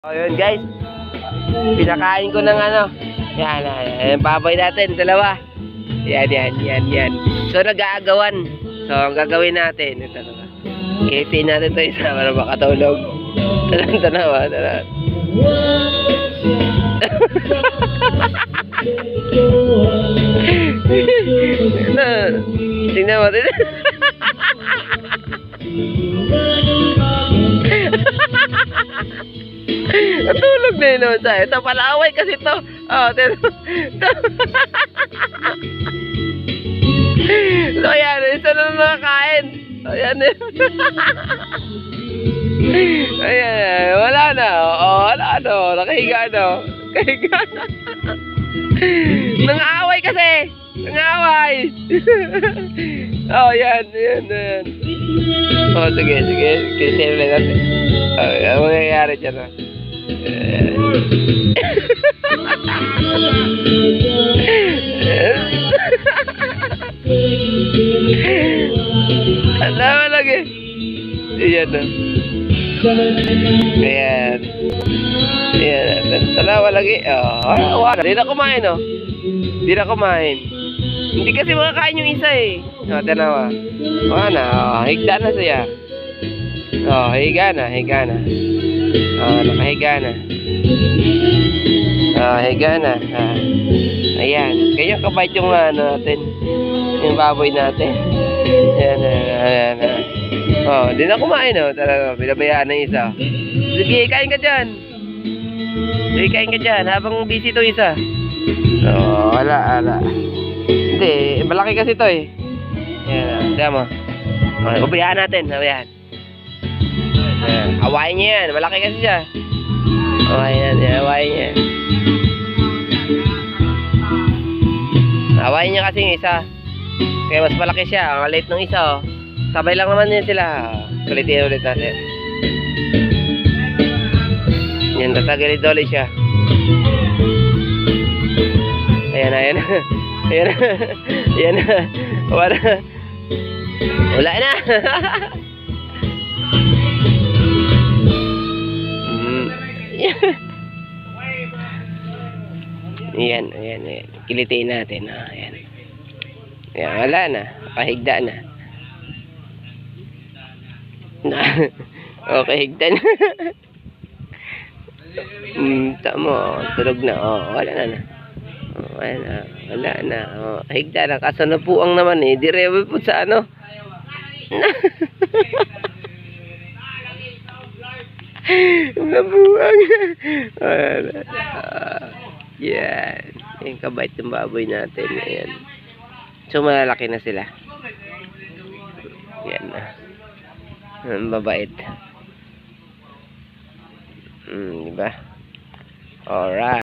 Ayun guys, pinakain ko ng ano. Yan, yan, baboy natin, dalawa. Yan. So nag-aagawan. So ang gagawin natin, ito na. Kilitin natin ito isa para makatulog. Tanawa. Tingnan mo. Natulog na yun siya. Ito palaway kasi ito. So yan, isa na nakakain. Ayan. Ayan, wala na. Wala na. Nakahiga na. Nang-aaway kasi. Nang-aaway. Yan. Sige. Kisip lang natin. Ang mangyayari dyan. Alawa lagi. Ayan. Alawa lagi. Wala. Di na kumain. Hindi kasi makakain yung isa eh. Tanawa. Wala. Higda na siya. Higa na. Nakahiga na. Higa na. Ayan. Ganyan kabait yung natin. Yung baboy natin. Ayan. Di na kumain talaga. Binabayaan ng isa. Sige, kain ka dyan. Habang busy to isa. Wala. Hindi, malaki kasi to eh. Ayan, tiyan mo. Ubayaan natin. Awayin niya yan. Malaki kasi siya. Awayin niya. Awayin niya kasi yung isa. Kaya mas malaki siya. Ang late ng isa. Sabay lang naman yun sila. Kulitin ulit natin. Yan, tatagilid ulit siya. Ayan. Wala na. Ayan. Kilitiin natin. Ayan, wala na. Kahigda na. Kahigda na. Tama. Tulog na. Wala na. Wala na. Kahigda na. Kaso napuang naman eh. Direwe po sa ano. Nabuang. Yan. Yung kabait ng baboy natin. Ayan. So malalaki na sila. Yan na. Mabait. Diba? Alright.